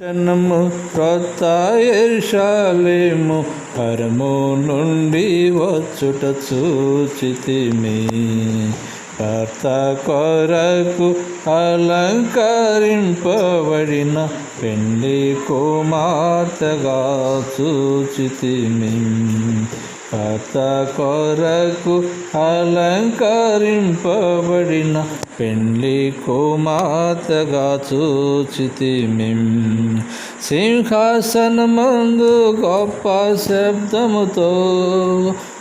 పట్టణము క్రొత్త యెరూషలేము పరము నుండి వచ్చుట చూచితిమి. కర్త కొరకు అలంకరింపబడిన పెండ్లి కుమార్తెగా చూచితిమి. కర్త కొరకు అలంకరింపబడిన పెండ్లి కుమార్తెగా చూచితిమి. సింహాసనమందు గొప్ప శబ్దముతో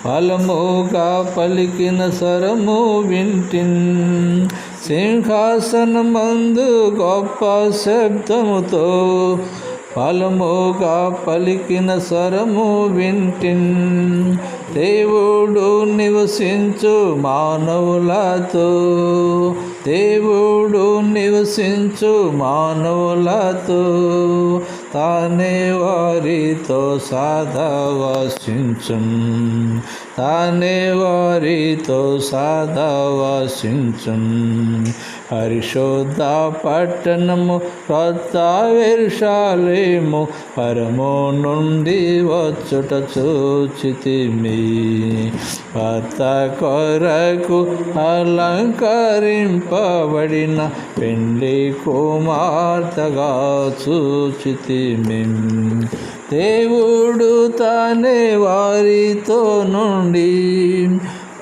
బలముగా పలికిన స్వరము వింటిన్. సింహాసనమందు గొప్ప శబ్దముతో బలముగా పలికిన స్వరము వింటిన్. దేవుడు నివసించు మానవులతో, దేవుడు నివసించు మానవులతో తానే వారితో సదావసించున్. తానే వారితో సదావసించున్. పరిశుద్ధ పట్టణము క్రొత్త యెరూషలేము పరము నుండి వచ్చుట చూచితిమి. భర్త కొరకు అలంకరింపబడిన పెండ్లి కుమార్తెగా చూచితిమి. దేవుడు తానే వారితో నుండి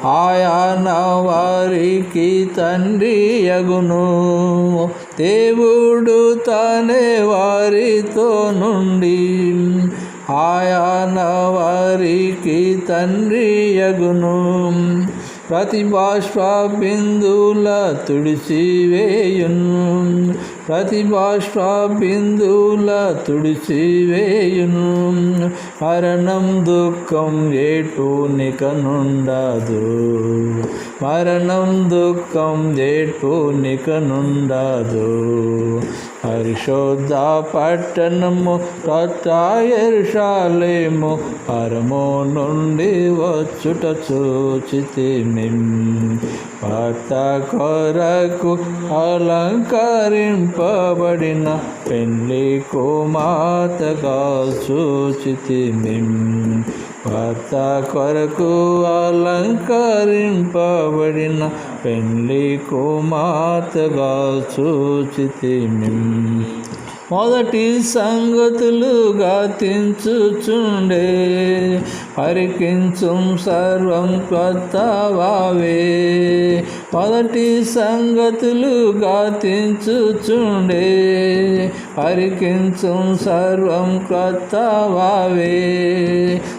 ఆయన వారికి తండ్రి యగును. దేవుడు తానే వారితో నుండి ఆయన వారికి తండ్రి యగును. ప్రతి బాష్ప బిందువుల తుడిచివేయును. ప్రతి బాష్ప బిందువుల తుడిచివేయును. మరణం దుఃఖం ఏటు నికనుండదు. మరణం దుఃఖం ఏటు నికనుండదు. పరిశుద్ధ పట్టణము క్రొత్త యెరూషలేము పరము నుండి వచ్చుట చూచితిమి. భర్త కొరకు అలంకరింపబడిన పెండ్లి కుమార్తెగా చూచితిమి. భర్త కొరకు అలంకరింపబడిన పెండ్లి కుమార్తెగా చూచితిమి. మొదటి సంగతులుగా తించుచుండే పరికించుం సర్వం క్రొత్తవావే. మొదటి సంగతులుగా తించుచుండే పరికించుం సర్వం క్రొత్తవావే.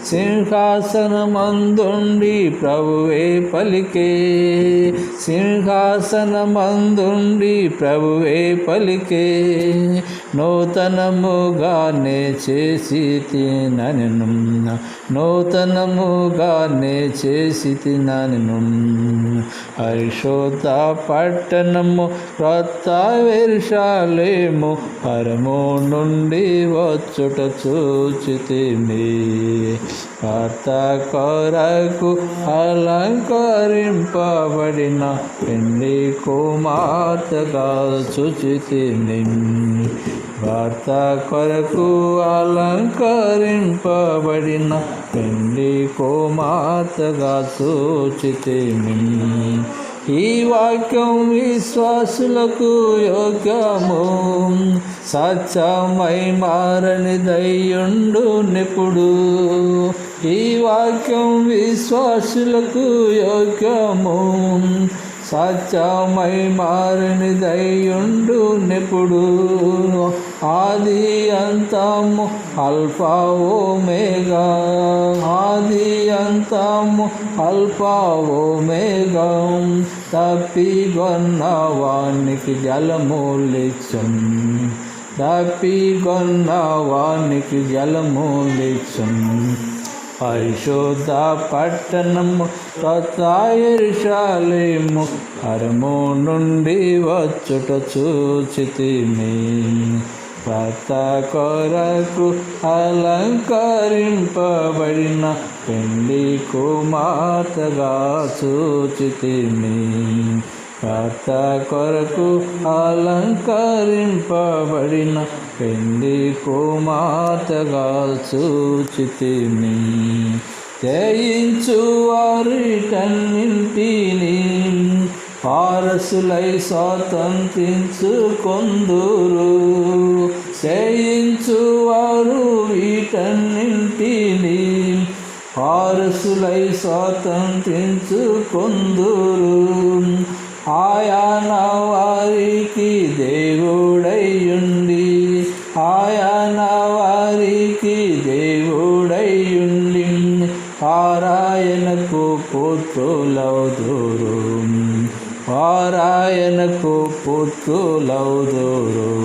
సింహాసనమందుండి ప్రభువే పలికే. సింహాసనమందుండి ప్రభువే పలికే. నూతనముగానే చేసి తినను. నూతనముగానే చేసి తినను. పరిశుద్ధ పట్టణము క్రొత్త యెరూషలేము పరము నుండి వచ్చుట చూచితిమి. భర్త కొరకు అలంకరింపబడిన పెండ్లి కుమార్తెగా చూచితిమి. భర్త కొరకు అలంకరింపబడిన పెండ్లి కుమార్తెగా చూచితిమి. ఈ వాక్యం విశ్వాసులకు యోగ్యము, సత్యమై మారని దయ్యుండు నిపుడు. ఈ వాక్యం విశ్వాసులకు యోగ్యము, సత్యమై మారని దయ్యుండు నిపుడు. ఆది అంతము అల్ఫా ఓమేగా. ఆది అంతము అల్ఫా ఓమేగా. తప్పిగొన్న వానికి జలమూలిచ్చం. తప్పిగొన్న వానికి జలమూలిచ్చం. పరిశుద్ధ పట్టణము క్రొత్త యెరూషలేము పరము నుండి వచ్చుట చూచితిమి. భర్త కొరకు అలంకరింపబడిన పెండ్లి కుమార్తెగా చూచితిమి. భర్త కొరకు అలంకరింపబడిన పెండి కుమార్తెగా చూచితిని. జయించు వారిటన్నింటినీ వారసులై స్వాతంత్రించుకొందురు. జయించు వారు వీటన్నింటినీ వారసులై స్వాతంత్రించుకొందురు. ఆయన వారికి దేవుడైయుండి ఆయన వారికి దేవుడైయుండి పారాయణకు పుత్రులౌదురు. పారాయణకు పుత్రులౌదురు.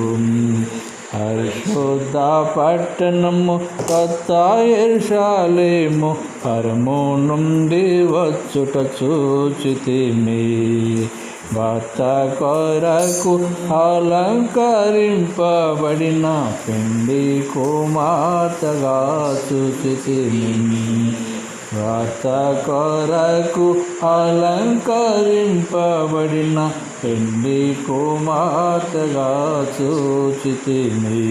పరిశుద్ధ పట్టణము కొత్త యెరూషలేము పరము నుండి వచ్చుట చూచితిమి. భర్త కొరకు అలంకరింపబడిన పెండి కుమార్తెగా చూచితిమి. భర్త కొరకు అలంకరింపబడిన పెండి కుమార్తెగా చూచితిమి.